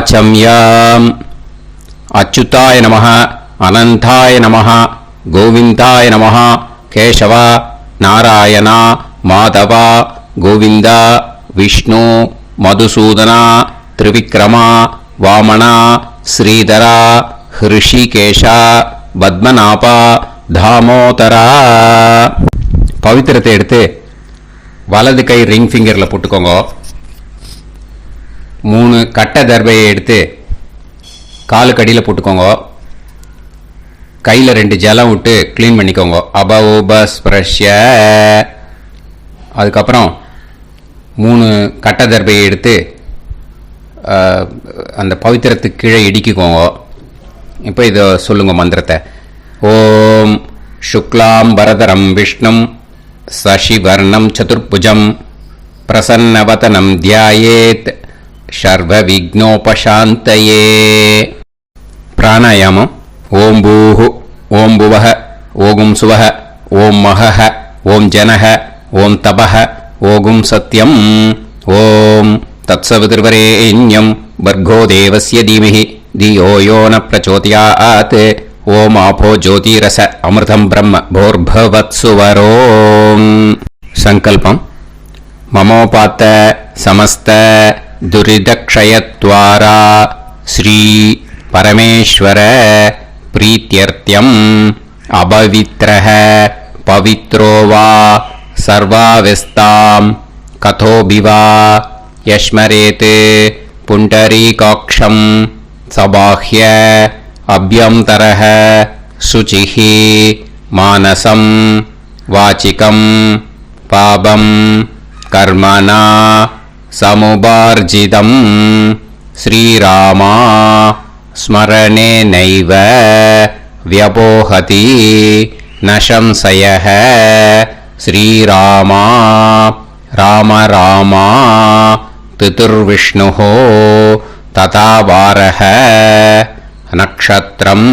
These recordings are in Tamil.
वाचम्याम् अच्युताय नमः अनंताय नमः गोविंदाय नमः केशव नारायण माधव गोविंद विष्णु मधुसूदन त्रिविक्रम वामन श्रीधर ऋषिकेश पद्मनाभ दामोदर पवित्रத்தை எடுத்து வலது கை ரிங் ஃபிங்கரில் போட்டுக்கோங்க. 3 கட்டை தர்பையை எடுத்து காலுக்கு அடியில் போட்டுக்கோங்க. கையில் 2 ஜலம் விட்டு க்ளீன் பண்ணிக்கோங்க. அபௌபஸ்பிரஷ்ய. அதுக்கப்புறம் 3 கட்டை தர்பையை எடுத்து அந்த பவித்திரத்துக்கு கீழே இடிக்கிக்கோங்க. இப்போ இதை சொல்லுங்க மந்திரத்தை. ஓம் சுக்லாம் வரதரம் விஷ்ணும் சசிவர்ணம் சதுர்புஜம் பிரசன்னவதனம் தியாயேத் சர்வ விக்னோபசாந்தயே. பிராணாயாமம். ஓம் பூஹு ஓம் புவஹ ஓகும் சுவஹ ஓம் மஹஹ ஓம் ஜனஹ ஓம் தபஹ ஓகும் சத்யம் ஓம் தத்சவிதுர்வரேண்யம் வர்கோ தேவஸ்ய தீமஹி தியோ யோ ந பிரச்சோதயாத் ஓம் ஆபோ ஜோதிரச அமிர்தம் பிரம்ம போர்பவத்சுவரோம். சங்கல்பம். மமோபாத்த சமஸ்த துரிதக்ஷயத்வாரா ஸ்ரீ பரமேஸ்வர प्रीत्यर्थ्यम् अपवित्रः पवित्रो वा सर्वावस्थां कथोऽभिवा यस्मरेत् पुण्डरीकाक्षं सबाह्य अभ्यन्तरः शुचिः मानसं वाचिकं पापं कर्मणा समुपार्जितं श्रीरामा स्मरणे नैव व्यपोहति न संशयः. श्रीरामा राम रामा तिथिर्विष्णुः तथा वारः नक्षत्रं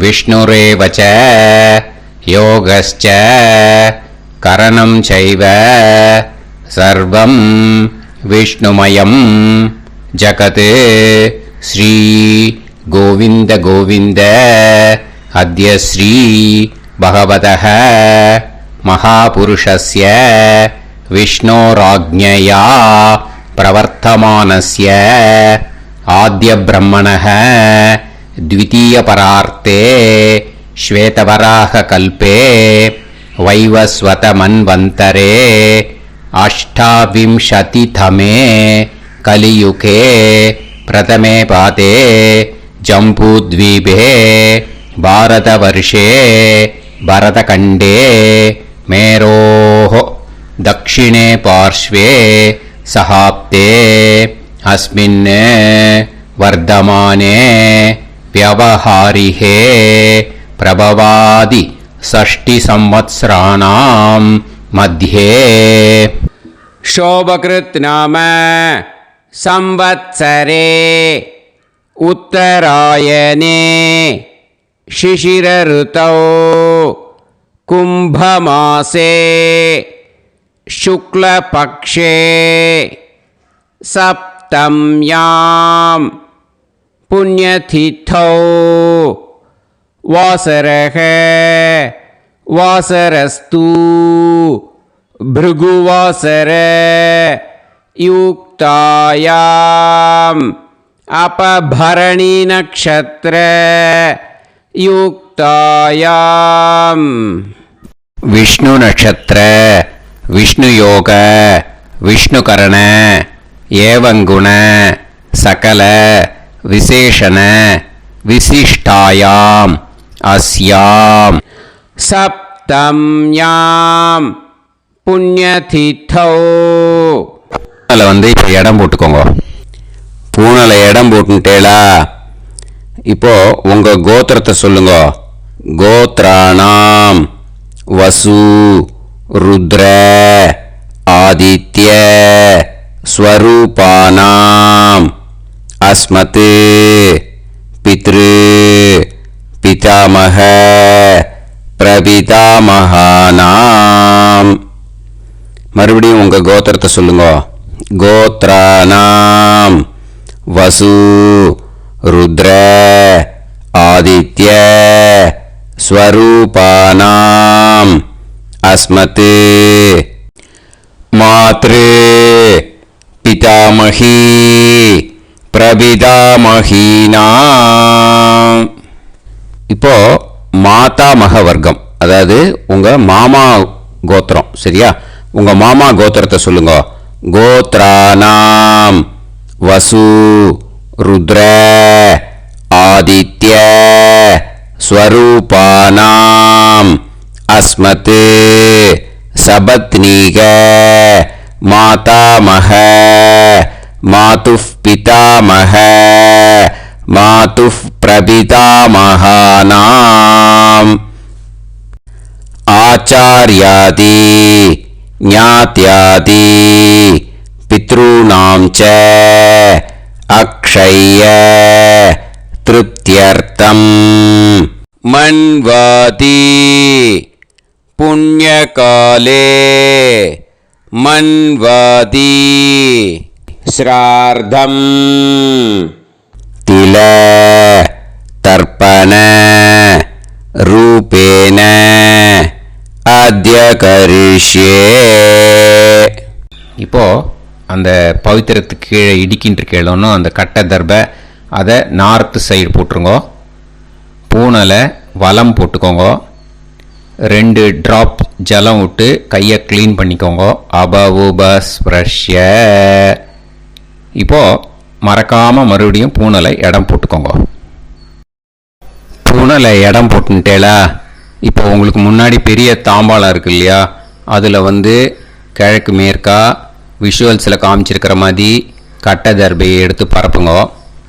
विष्णुरेव च योगश्च करणं चैव सर्वं विष्णुमयं जगत्. श्री गोविंद गोविंद अद्य श्री भगवतः महापुरुषस्य विष्णोराज्ञया प्रवर्तमानस्य आद्यब्रह्मणः द्वितीयपरार्थे श्वेतवराहकल्पे वैवस्वतमन्वन्तरे अष्टाविंशतितमे कलियुगे प्रथमे पादे जम्बूद्वीपे भारतवर्षे भरतखण्डे मेरोः दक्षिणे पार्श्वे सहाब्दे अस्मिन् वर्धमाने व्यवहारिहे प्रभवादि षष्टिसंवत्सराणां मध्ये शोभकृत् नाम संवत्सरे उत्तरायणे शिशिर ऋतौ कुंभमासे शुक्लपक्षे सप्तम्यां पुण्यतिथौ वासरः वासरस्तु भृगुवासर युक्तायाम् अपभरणी नक्षत्र युक्तायाम् विष्णु नक्षत्र विष्णु योग विष्णुकरण एवं गुण सकल विशेषण विशिष्टायाम् अस्याम् सप्तम्याम् पुण्यतिथौ. இப்போ இடம் போட்டுக்கோங்க. பூனலை இடம் போட்டுட்டேளா? இப்போ உங்க கோத்திரத்தை சொல்லுங்க. கோத்ராணாம் வசு ருத்ர ஆதித்ய ஸ்வரூபானாம் அஸ்மத் பித்ரு பிதாமக பிரபிதாமகானாம். மறுபடியும் உங்க கோத்திரத்தை சொல்லுங்க. கோத்ராணாம் வசு ருத்ர ஆதித்ய ஸ்வரூபானாம் அஸ்மத் மாத்ரு பிதாமகி பிரபிதாமகீனாம். இப்போ மாதாமக வர்க்கம், அதாவது உங்க மாமா கோத்திரம், சரியா? உங்க மாமா கோத்திரத்தை சொல்லுங்க. கோத்ரானாம் வசு ருத்ர ஆதித்ய ஸ்வரூபானாம் அஸ்மத் சபத்னீக மாதாமக மாதுஃப் பிதாமக மாதுஃப் பிரபிதாமகானாம் ஆச்சார்யாதி ஞாத்யாதி பித்ருணாம் ச அக்ஷய திருப்தியர்த்தம் மன்வாதி புண்ணியகாலே மன்வாதி ஸ்ரார்த்தம் தில தர்ப்பண ரூபேன அத்ய கரிஷ்யே. இப்போ அந்த பவித்திரத்துக்கு கீழே இடிக்கின்ற கேளோன்னு அந்த கட்டை தர்பை அதை நார்த்து சைடு போட்டுருங்க. பூனலை வலம் போட்டுக்கோங்க. 2 ட்ராப் ஜலம் விட்டு கையை க்ளீன் பண்ணிக்கோங்க. அபவுபஸ்ப்ரஷ்ய. இப்போது மறக்காமல் மறுபடியும் பூனலை இடம் போட்டுக்கோங்க. பூனலை இடம் போட்டுட்டேலா, இப்போ உங்களுக்கு முன்னாடி பெரிய தாம்பாளம் இருக்கு இல்லையா, அதில் கிழக்கு மேற்கா விஷுவல்ஸில் காமிச்சிருக்கிற மாதிரி கட்டை தர்பையை எடுத்து பரப்புங்க.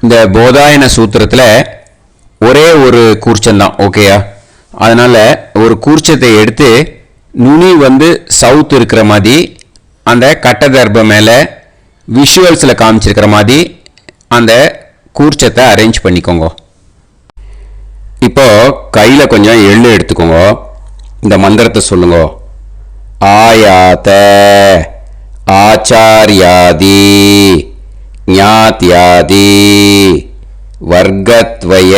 இந்த போதாயன சூத்திரத்தில் ஒரே ஒரு கூர்ச்சம்தான், ஓகேயா? அதனால் ஒரு கூர்ச்சத்தை எடுத்து நுனி சவுத் இருக்கிற மாதிரி அந்த கட்டை தர்பை மேலே விஷுவல்ஸில் காமிச்சிருக்கிற மாதிரி அந்த கூர்ச்சத்தை அரேஞ்ச் பண்ணிக்கோங்க. இப்போ கையில் கொஞ்சம் எள்ளு எடுத்துக்கோங்க. இந்த மந்திரத்தை சொல்லுங்க. ஆயாத ஆச்சார்யாதி ஞாத்யாதி வர்க்கத்வய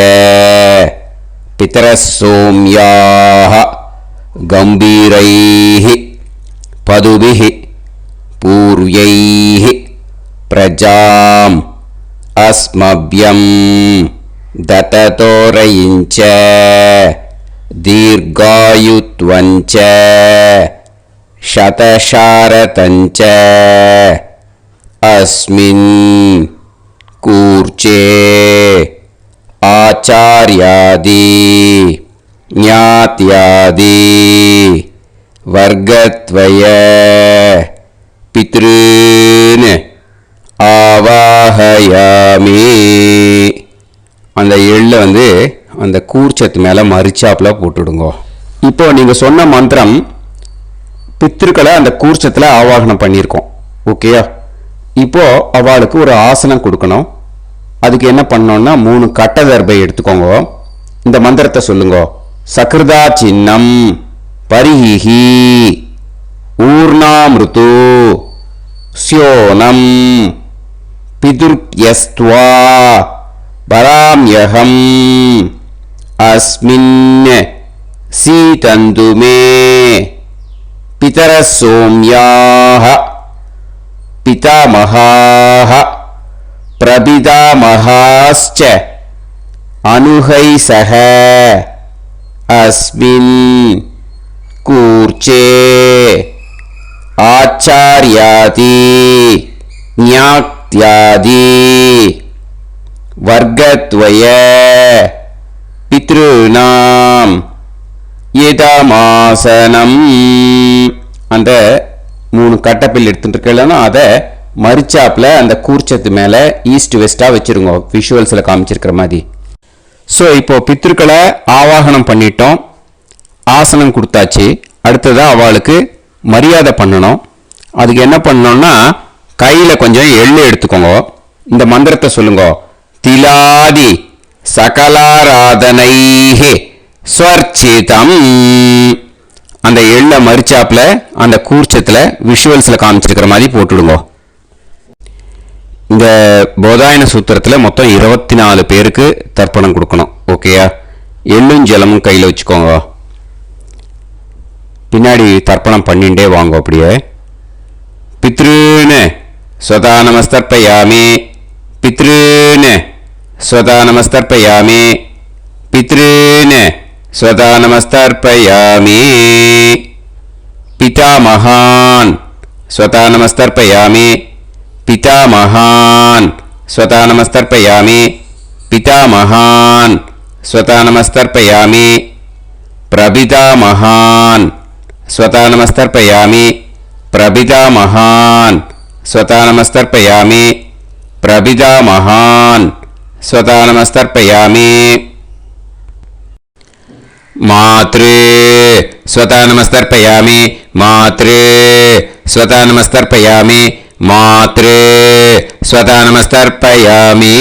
பிதரசோம்யாஹ கம்பீரைஹி பதுபிஹி பூர்வைஹி பிரஜாம் அஸ்மப்யம் தததோரயிஞ்ச தீர்காயுத்வஞ்ச சதசாரதஞ்ச அஸ்மின் கூர்ச்சே ஆச்சார்யாதி ஞாத்யாதி வர்க்கத்வய பித்ருன் ஆவாஹயாமி. அந்த எள்ளை அந்த கூர்ச்சத்து மேலே மரிச்சாப்பில் போட்டுடுங்க. இப்போ நீங்கள் சொன்ன மந்திரம் பித்ருக்களை அந்த கூர்ச்சத்தில் ஆவாகனம் பண்ணியிருக்கோம், ஓகேயா? இப்போ அவளுக்கு ஒரு ஆசனம் கொடுக்கணும். அதுக்கு என்ன பண்ணோம்னா 3 கட்டை தர்பை எடுத்துக்கோங்க. இந்த மந்திரத்தை சொல்லுங்க. சக்ருதா சின்னம் பரிஹி ஊர்ணாமிருத்து ஸ்யோனம் பிதுர்யஸ்த்வா பராம்யகம் அஸ்மின் சீதந்து மே பிதரசோம்யாஹ பிதாமகாஹ பிரபிதாமகாஸ்ச அனுஹைசஹ அஸ்மின் கூர்ச்சே ஆச்சார்யாதி ஞாத்யாதி வர்க்கத்வய பித்ருநாம் இதமாசனம். அந்த 3 கட்டப்பில் எடுத்துட்டு இருக்கலன்னா அதை மரிச்சாப்பில் அந்த கூர்ச்சத்து மேலே ஈஸ்ட் வெஸ்டாக வச்சுருங்க, விஷுவல்ஸில் காமிச்சிருக்கிற மாதிரி. ஸோ இப்போ பித்ருக்களை ஆவாகனம் பண்ணிட்டோம், ஆசனம் கொடுத்தாச்சு. அடுத்ததாக அவளுக்கு மரியாதை பண்ணணும். அதுக்கு என்ன பண்ணணும்னா கையில் கொஞ்சம் எள்ளு எடுத்துக்கோங்க. இந்த மந்திரத்தை சொல்லுங்க. திலாதி சகலாராதனைஹே ஸ்வர்ச்சிதம். அந்த எள்ளை மரிச்சாப்பில் அந்த கூர்ச்சத்தில் விஷுவல்ஸில் காமிச்சிருக்கிற மாதிரி போட்டுடுங்க. இந்த போதாயன சூத்திரத்தில் மொத்தம் 24 பேருக்கு தர்ப்பணம் கொடுக்கணும். ஓகேயா? எள்ளும் ஜலமும் கையில் வச்சுக்கோங்க. பின்னாடி தர்ப்பணம் பண்ணிண்டே வாங்க. அப்படியே பித்ருன்னு ஸ்வதா நமஸ்தர்ப்பயாமி, பித்ருன்னு ஸ்வதா நமஸ்தர்ப்பயாமி, பித்ருன்னு ஸ்வதா நமஸ்தர்ப்பயாமி. பிதாமகான் ஸ்வதா நமஸ்தர்ப்பயாமி, पितामहान् स्वता नमस्तर्पयामि, पितामहान् स्वता नमस्तर्पयामि. प्रपितामहान् स्वता नमस्तर्पयामि, प्रपितामहान् स्वता नमस्तर्पयामि, प्रपितामहान् स्वता नमस्तर्पयामि. मातृ स्वता नमस्तर्पयामि, मातृ स्वता नमस्तर्पयामि, मातृ स्वता नमस्तर्पयामि.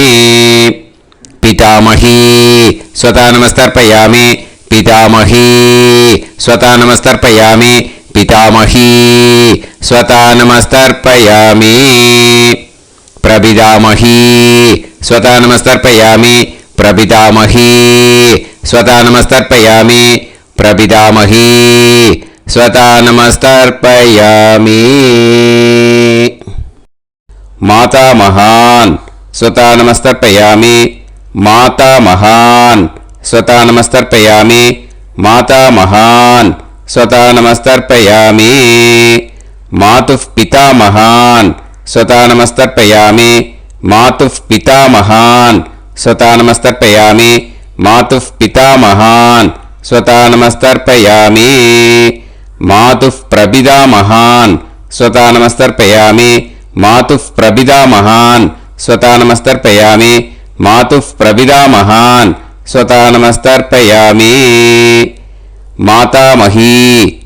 पितामही स्वता नमस्तर्पयामि, पितामही स्वता नमस्तर्पयामि, पितामही स्वता नमस्तर्पयामि. प्रपितामही स्वता नमस्तर्पयामि, प्रपितामही स्वता नमस्तर्पयामि, प्रपितामही स्वता नमस्तर्पयामि. मातामहान् स्वता नमस्तर्पयामि, मातामहान् स्वता नमस्तर्पयामि, मातामहान् स्वता नमस्तर्पयामि. मातुः पितामहान् स्वता नमस्तर्पयामि, मातुः पितामहान् स्वता नमस्तर्पयामि, मातुः पितामहान् स्वता नमस्तर्पयामि. मातुः प्रपितामहान् स्वता नमस्तर्पयामि, मातुः प्रपितामहान् स्वता नमस्तर्पयामि, मातुः प्रपितामहान् स्वता नमस्तर्पयामि. मातामही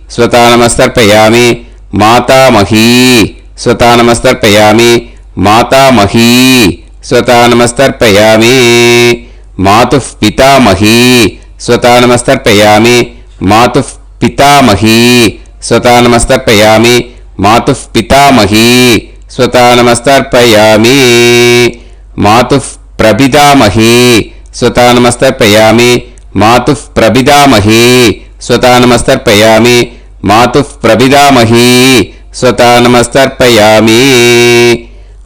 स्वता नमस्तर्पयामि, मातामही स्वता नमस्तर्पयामि, मातामही स्वता नमस्तर्पयामि. मातुः पितामही स्वता नमस्तर्पयामि, मातुः पितामही स्वता नमस्तर्पयामि, मातुः पितामही स्वता नमस्तर्पयामि. मातुः प्रपितामही स्वता नमस्तर्पयामि, मातुः प्रपितामही स्वता नमस्तर्पयामि, मातुः प्रपितामही स्वता नमस्तर्पयामि.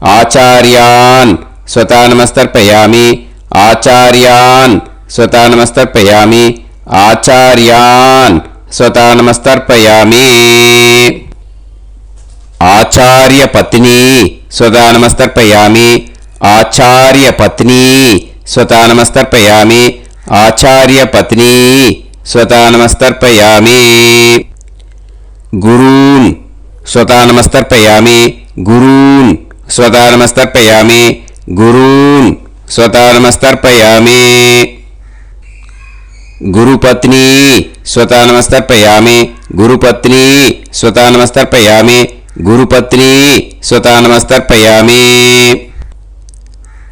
आचार्यान् स्वता नमस्तर्पयामि, आचार्यान् स्वता नमस्तर्पयामि, आचार्यान् स्वता नमस्तर्पयामि. आचार्यपत्नी स्वता नमस्तर्पयामि, आचार्यपत्नी स्वता नमस्तर्पयामि, आचार्यपत्नी स्वता नमस्तर्पयामि. गुरून् स्वता नमस्तर्पयामि, गुरून् स्वता नमस्तर्पयामि, गुरून् स्वता नमस्तर्पयामि. गुरुपत्नी स्वता नमस्तर्पयामि, गुरुपत्नी स्वता नमस्तर्पयामि, गुरुपत्नी स्वता नमस्तर्पयामि.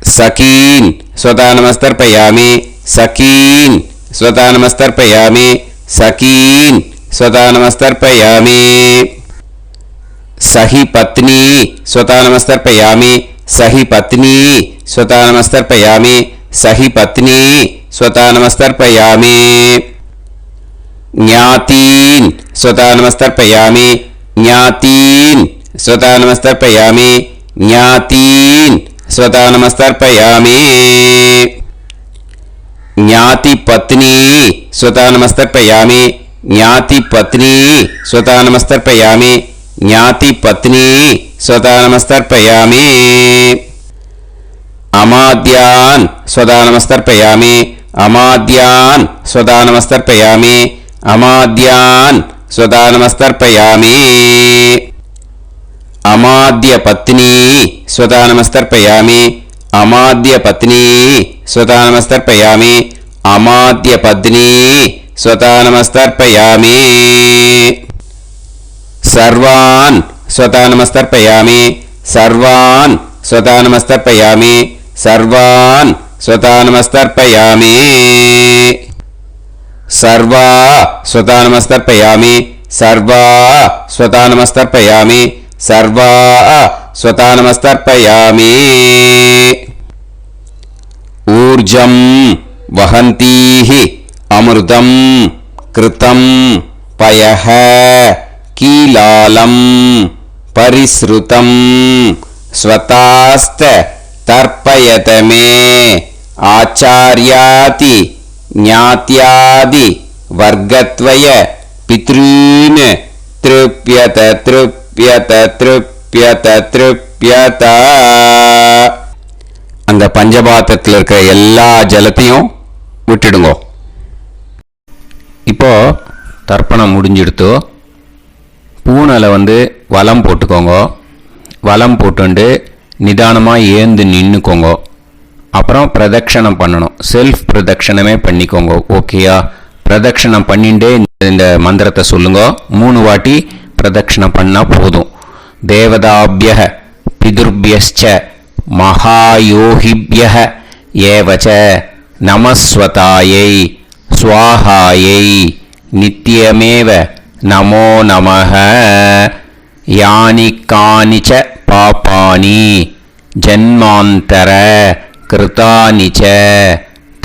सखीन् स्वता नमस्तर्पयामि, सखीन् स्वता नमस्तर्पयामि, सखीन् स्वता नमस्तर्पयामि. सही पत्नी स्वता नमस्तर्पयामि, सही पत्नी स्वता नमस्तर्पयामि, सही पत्नी स्वता नमस्तर्पयामि. ज्ञातीन् स्वता नमस्तर्पयामि, ज्ञातीन् स्वता नमस्तर्पयामि, ज्ञातीन् स्वता नमस्तर्पयामि. ज्ञातिपत्नी स्वता नमस्तर्पयामि, ज्ञातिपत्नी स्वता नमस्तर्पयामि, ज्ञातिपत्नी स्वता नमस्तर्पयामि. अमाद्यान् स्वता नमस्तर्पयामि, अमाद्यान् स्वता नमस्तर्पयामि, अमाद्यान् स्वता नमस्तर्पयामि. अमाद्यपत्नी स्वता नमस्तर्पयामि, अमाद्यपत्नी स्वता नमस्तर्पयामि, अमाद्यपत्नी स्वता नमस्तर्पयामि. सर्वान् स्वता नमस्तर्पयामि, सर्वान् स्वता नमस्तर्पयामि, सर्वान् स्वता नमस्तर्पयामि. सर्वा स्वता नमस्तर्पयामि, सर्वा स्वता नमस्तर्पयामि, सर्वा स्वतानमस्तर्पयामि ऊर्जं वहन्तीः अमृतं कृतं पयः कीलालं परिसृतं स्वतास्त तर्पयत मे आचार्याति ज्ञात्यादि वर्गत्वय पितॄन् तृप्यत तृप्यत तृप्यत तृप्यत அந்த பஞ்சபாத்திரத்தில் இருக்கிற எல்லா ஜலத்தையும் விட்டுடுங்க. இப்போ தர்ப்பணம் முடிஞ்சிடுத்து. பூனலை வலம் போட்டுக்கோங்க. வலம் போட்டுண்டு நிதானமாக ஏந்து நின்றுக்கோங்க. அப்புறம் பிரதட்சணம் பண்ணணும். செல்ஃப் பிரதட்சணமே பண்ணிக்கோங்க. ஓகேயா? பிரதட்சணம் பண்ணிண்டே இந்த மந்திரத்தை சொல்லுங்க. 3 வாட்டி பிரதட்சணம் பண்ணால் போதும். தேவதாபிய பிதுர்பியஸ்ச மகாயோகிபியः ஏவச நமஸ்வதாயை ஸ்வாஹாயை நித்யமேவ நமோ நமः யானி கானிச்ச பாபானி ஜன்மாந்தர கிருதானி ச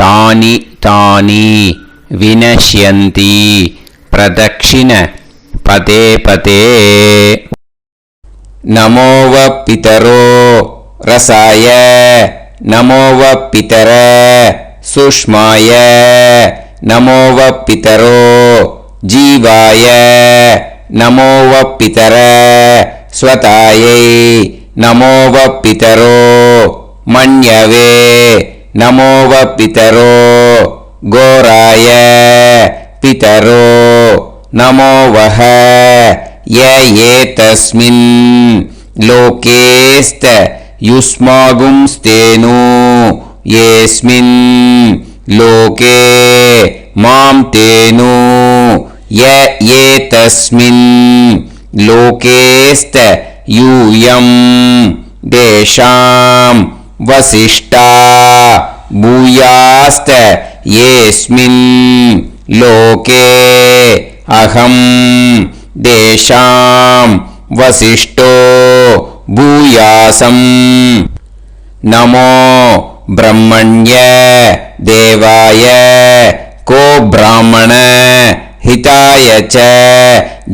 தானி தானி வினஷ்யந்தி பிரதக்ஷிண பதே பதே நமோவ பிதரோ रसाय नमो व पितर सुष्माय नमो व पितरो जीवाय नमो व पितर स्वतायै नमो व पितरो मन्यवे नमो व पितरो घोराय पितरो नमो वः य एतस्मिन् लोकेस्त युष्मागुंस्तेनु येस्मिन् लोके मां तेनु य एतस्मिन् लोकेस्त यूयं देशां वसिष्ठा भूयास्त येस्मिन् लोके अहं देशां वसिष्ठो भूयासं नमो ब्रह्मण्य देवाय को ब्राह्मण हिताय च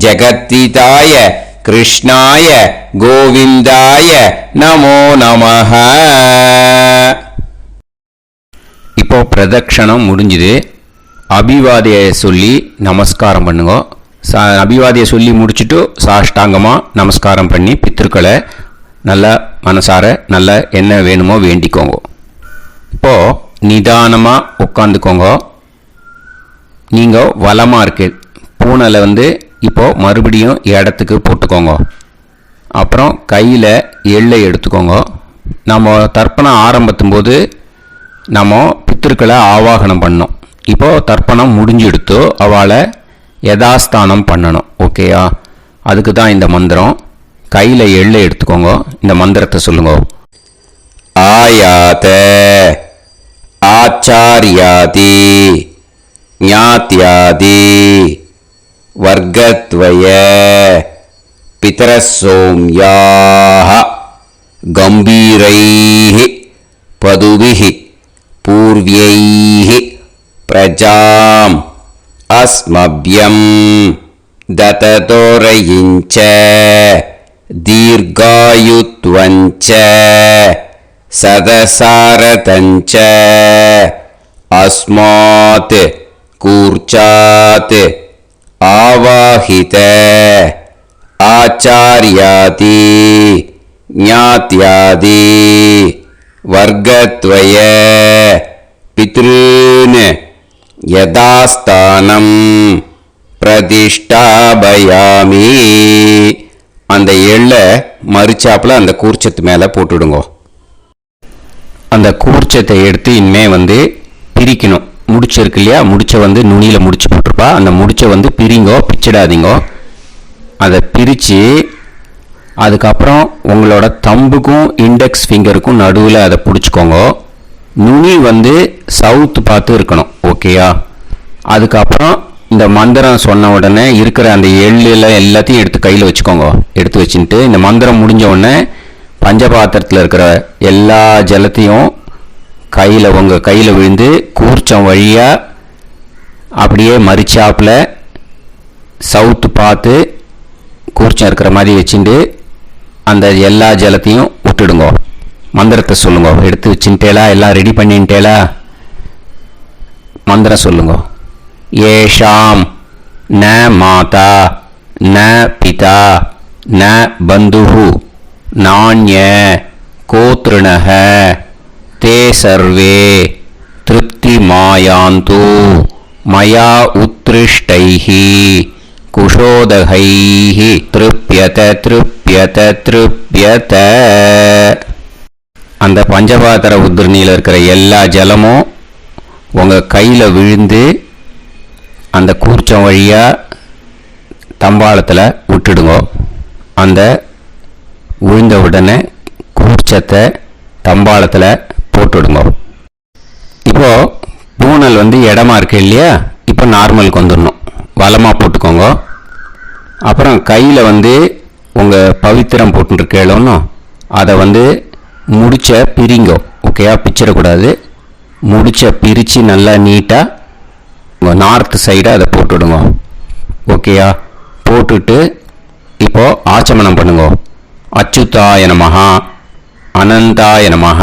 जगत्हिताय कृष्णाय गोविंदाय नमो नमः. இப்போ பிரதட்சணம் முடிஞ்சுது. அபிவாதியை சொல்லி நமஸ்காரம் பண்ணுங்க. அபிவாதியை சொல்லி முடிச்சுட்டு சாஷ்டாங்கமாக நமஸ்காரம் பண்ணி பித்திருக்களை நல்லா மனசார நல்லா என்ன வேணுமோ வேண்டிக்கோங்க. இப்போது நிதானமாக உட்காந்துக்கோங்க. நீங்கள் வலமாக இருக்கு பூனலை இப்போது மறுபடியும் இடத்துக்கு போட்டுக்கோங்க. அப்புறம் கையில் எள்ளை எடுத்துக்கோங்க. நம்ம தர்ப்பணம் ஆரம்பித்தும் போது நம்ம பித்திருக்களை ஆவாகனம் பண்ணோம். இப்போது தர்ப்பணம் முடிஞ்செடுத்து அவளை யதாஸ்தானம் பண்ணணும். ஓகேயா? அதுக்கு தான் இந்த மந்திரம். கையில் எள்ளை எடுத்துக்கோங்க. இந்த மந்திரத்தை சொல்லுங்க. ஆயாத ஆச்சாரியாதி ஞாத்யாதி வர்க்கத்வய பிதரசோம்யாஹ கம்பீரைஹ பதுவிஹ பூர்வ்யைஹ பிரஜாம் अस्मभ्यं दततोरयिञ्च दीर्घायुत्वञ्च सदसारतञ्च अस्मात् कूर्चात् आवाहित आचार्यादि ज्ञात्यादि वर्गत्वय पितॄन् யதாஸ்தானம் பிரதிஷ்டாபயாமி. அந்த எள்ளை மறிச்சாப்பில் அந்த கூர்ச்சத்து மேலே போட்டுடுங்க. அந்த கூர்ச்சத்தை எடுத்து இனிமே பிரிக்கணும். முடிச்சு இருக்கு இல்லையா? முடிச்சை நுனியில் முடிச்சு போட்டிருப்பா. அந்த முடிச்சை பிரிங்கோ, பிச்சிடாதீங்கோ. அதை பிரித்து அதுக்கப்புறம் உங்களோட தம்புக்கும் இண்டெக்ஸ் ஃபிங்கருக்கும் நடுவில் அதை பிடிச்சிக்கோங்க. நுனி சவுத்து பார்த்து இருக்கணும். ஓகேயா? அதுக்கப்புறம் இந்த மந்திரம் சொன்ன உடனே இருக்கிற அந்த எள்ளில் எல்லாத்தையும் எடுத்து கையில் வச்சுக்கோங்க. எடுத்து வச்சுட்டு இந்த மந்திரம் முடிஞ்ச உடனே பஞ்சபாத்திரத்தில் இருக்கிற எல்லா ஜலத்தையும் உங்கள் கையில் விழுந்து கூர்ச்சம் வழியாக அப்படியே மறிச்சாப்பில் சவுத்து பார்த்து கூர்ச்சம் இருக்கிற மாதிரி வச்சுட்டு அந்த எல்லா ஜலத்தையும் விட்டுடுங்கோ. மந்திரத்தை சொல்லுங்க. எடுத்து வச்சுட்டேலா? எல்லாம் ரெடி பண்ணிட்டேலா? மந்திரம் சொல்லுங்க. ஏஷாம் ந மாதா ந பிதா ந பந்துஹு நாண்ய கோத்ருணஹ தே சர்வே திருப்தி மாயாந்து மயா உத்ருஷ்டைஹி குஷோதகைஹி திருப்யத திருப்யத திருப்யத. அந்த பஞ்சபாத்திர உத்ரணியில் இருக்கிற எல்லா ஜலமும் உங்கள் கையில் விழுந்து அந்த கூர்ச்சம் வழியாக தம்பாளத்தில் விட்டுடுங்க. அந்த விழுந்த உடனே கூர்ச்சத்தை தம்பாளத்தில் போட்டுடுங்க. இப்போது பூனல் இடமா இருக்கு இல்லையா? இப்போ நார்மலுக்கு வந்துடணும். வலமாக போட்டுக்கோங்க. அப்புறம் கையில் உங்கள் பவித்திரம் போட்டுருக்கேளோன்னு அதை முடிச்ச பிரிங்கோ. ஓகேயா? பிச்சிடக்கூடாது. முடிச்ச பிரித்து நல்லா நீட்டாக நார்த் சைடு அதை போட்டுவிடுங்க. ஓகேயா? போட்டுட்டு இப்போது ஆச்சமனம் பண்ணுங்க. அச்சுதாய நமஹ அனந்தாய நமஹ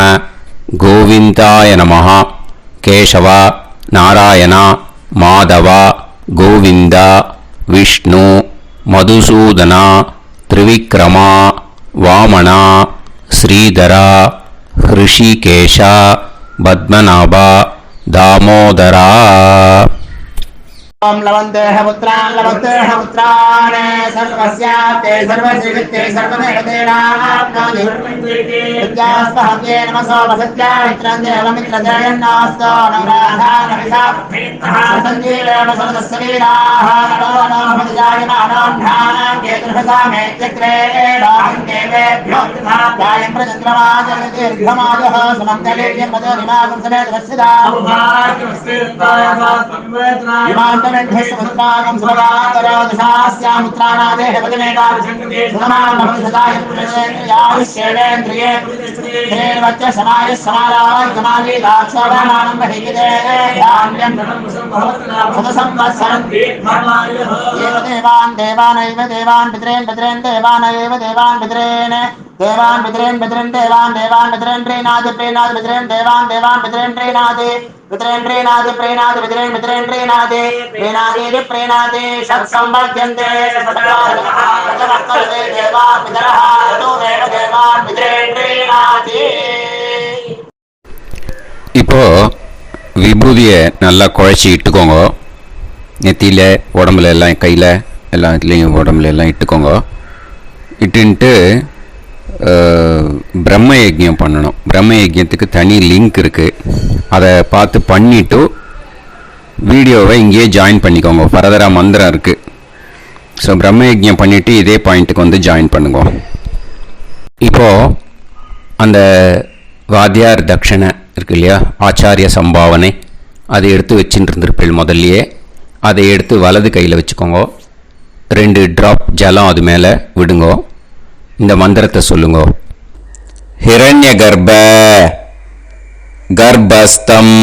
கோவிந்தாய நமஹ கேசவா நாராயணா மாதவா கோவிந்தா விஷ்ணு மதுசூதனா திரிவிக்ரமா வாமனா ஸ்ரீதரா ஹிருஷிகேஷா பத்மநாபா தாமோதரா. ओम लवन्तेह पुत्रान् लवन्तेह पुत्रान् सर्वस्याप्ते सर्वश्रीवित्ते सर्वदेवतेनाप्नोति विद्यास्पहव्ये नमसो वसत्यामित्रं देवमित्रजयन्नास्तो नवराधानविषाः सञ्जीवेन सरदस्वीराः नमो नमोऽजायमानां केतुर्हसामेत्यग्रे देवेभ्यो ध्यायं प्रचन्द्रमाजर्दीर्घमाजः सुमङ्गलेर्यमदनिमागं समेतवस्यदा इमान्तमेभ्यस्तमस्तागं सुभगान्तरोदशास्यामुत्राणादेह पदमेकाभिषङ्कृते सुमानमभिषदाय पुरुषेन्द्रियाविश्येवेन्द्रिये श्रेर्वच्च समायः समाराय कमाली दाक्षाणानं बहिगिते धान्यं सदसंवत्सरं एव देवान् देवानैव देवान् पितॄन् पितॄन् देवानैव देवान् पितॄन् देवान् पितॄन् पितॄन् देवान् देवान् पितॄन् प्रीणाति प्रीणाति पितॄन् देवान् देवान् पितॄन् प्रीणाति पितॄन् प्रीणाति प्रीणाति पितॄन् पितॄन् प्रीणाति प्रीणाति प्रीणाति षट्संवर्ध्यन्ते सचवर्तन्ते देवान् पितरः ततो देव देवान् पितॄन् प्रीणाति. இப்போ விபூதியை நல்லா குழச்சி இட்டுக்கோங்க. நெத்தியில் உடம்புல எல்லாம் கையில் எல்லாம் இதுலேயும் உடம்புல எல்லாம் இட்டுக்கோங்க. இட்டுன்ட்டு பிரம்ம யஜ்யம் பண்ணணும். பிரம்ம யஜ்யத்துக்கு தனி லிங்க் இருக்குது. அதை பார்த்து பண்ணிவிட்டு வீடியோவை இங்கேயே ஜாயின் பண்ணிக்கோங்க. ஃபர்தராக மந்திரம் இருக்குது. ஸோ பிரம்ம யஜ்யம் பண்ணிவிட்டு இதே பாயிண்ட்டுக்கு ஜாயின் பண்ணுங்க. இப்போது அந்த வாத்தியார் தட்சணை இருக்கு இல்லையா, ஆச்சாரிய சம்பாவனை, அதை எடுத்து வச்சுட்டு இருந்திருப்பேன் முதல்லையே. அதை எடுத்து வலது கையில் வச்சுக்கோங்க. 2 ட்ராப் ஜலம் அது மேலே விடுங்க. இந்த மந்திரத்தை சொல்லுங்க. ஹிரண்ய கர்ப்ப கர்ப்பஸ்தம்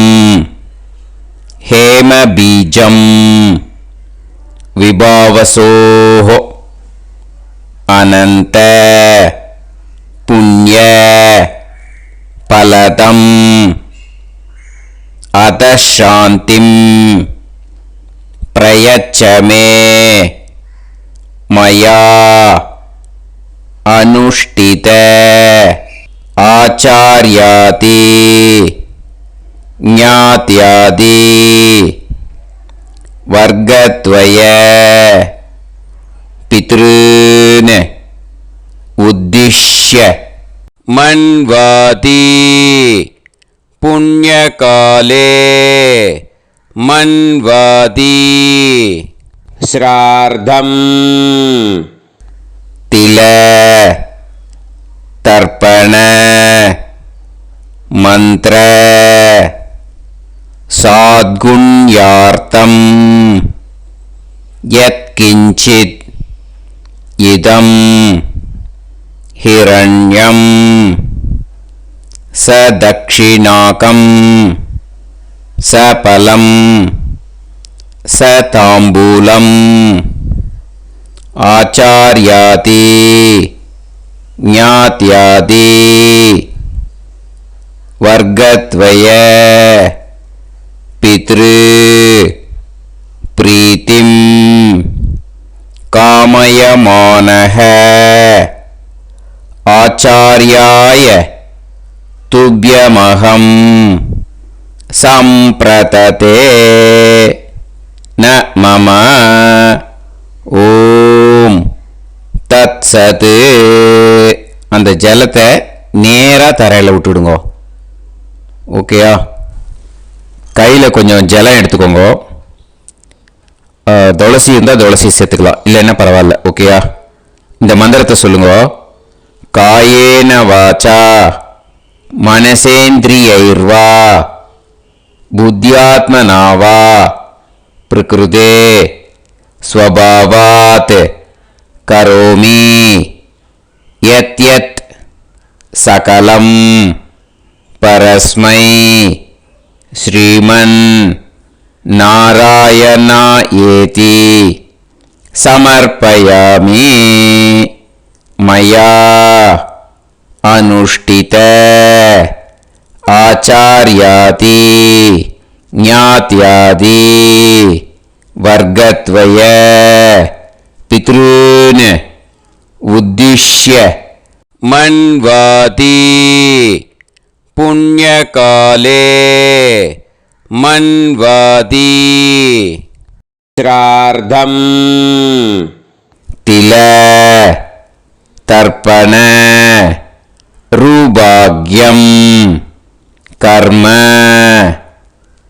ஹேம பீஜம் விபாவசோஹ அனந்த புண்ணிய பலதம் அதசாந்திம் பிரயச்சமே மயா அனுஷ்டித ஆச்சார்யாதி ஞாத்யாதி வர்க்கத்வய பித்ருன் உத்திஷ்ய மன்வாதி புண்ணியகாலே மன்வாதி ஸ்ரார்த்தம் தில தர்ப்பண மந்திர சாத்குண்யார்த்தம் யத்கிஞ்சித் இதம் हिरण्यं सदक्षिणाकं सफलं सताम्बूलम् आचार्याति ज्ञात्यादि वर्गद्वय पितृ प्रीतिं कामयमानः आचार्याय तुभ्यमहं सम्प्रतते न मम ஓம் தத் சத். அந்த ஜலத்தை நேராக தரையில் விட்டுடுங்க. ஓகேயா? கையில் கொஞ்சம் ஜலம் எடுத்துக்கோங்க. துளசி இருந்தால் துளசி சேர்த்துக்கலாம், இல்லைன்னா பரவாயில்ல. ஓகேயா? இந்த மந்திரத்தை சொல்லுங்க. காயேன வாச்சா மனசேந்திரியைர்வா புத்தியாத்மனாவா பிரகிருதே स्वभावात् करोमि यत् यत् सकलं परस्मै श्रीमन् नारायणायेति समर्पयामि. मया अनुष्ठित आचार्याति ज्ञात्यादि वर्गद्वय पितॄन् उद्दिश्य मन्वाति पुण्यकाले मन्वाति श्रार्धं तिल तर्पण रुभाग्यं कर्म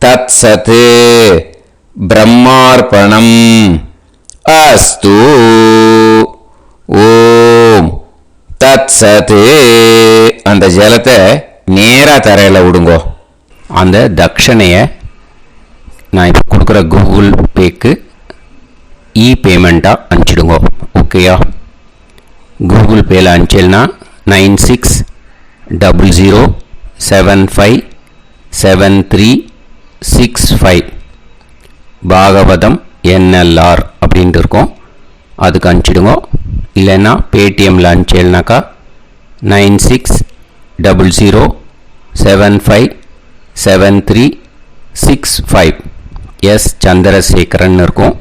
तत्सत् ब्रह्मार्पणम् अस्तु. ஓம் தத் சத். அந்த ஜலத்தை நேராக தரையில் விடுங்கோ. அந்த தட்சணையை நான் இப்போ கொடுக்குற கூகுள் பேக்கு பேமெண்ட்டாக அனுப்பிச்சிடுங்க. ஓகேயா? கூகுள் பேயில் அனுப்பிச்சல்னா 9600757365 பாகவதம் NLR அப்படின்ட்டு இருக்கும். அதுக்கு அனுப்பிச்சிடுங்க. இல்லைன்னா பேடிஎம்மில் அனுப்பிச்சேல்னாக்கா 9600757365 எஸ் சந்திரசேகரன் இருக்கும்.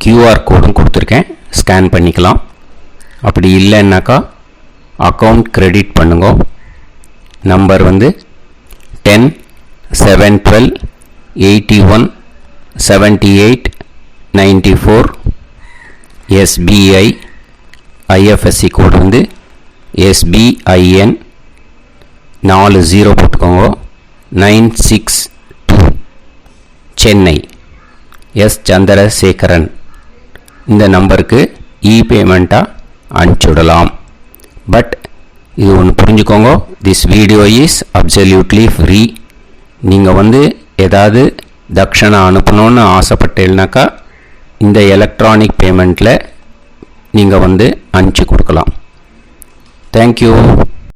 QR கோடும் கொடுத்துருக்கேன், ஸ்கேன் பண்ணிக்கலாம். அப்படி இல்லைன்னாக்கா அக்கௌண்ட் கிரெடிட் பண்ணுங்க. நம்பர் வந்து 10-7-12-81-78-94. SBI IFSC கோடு வந்து SBIN 40 போட்டுக்கோங்க. 962 சென்னை. எஸ் சந்திரசேகரன். இந்த நம்பருக்கு பேமெண்ட்டாக அனுப்பிச்சுடலாம். பட் இது ஒன்று புரிஞ்சுக்கோங்க, this video is absolutely free. நீங்கள் வந்து ஏதாவது தட்சணை அனுப்பணும்னு ஆசைப்பட்டேன்னாக்கா இந்த எலக்ட்ரானிக் பேமெண்ட்டில் நீங்கள் வந்து அனுப்பிச்சி கொடுக்கலாம். தேங்க்யூ.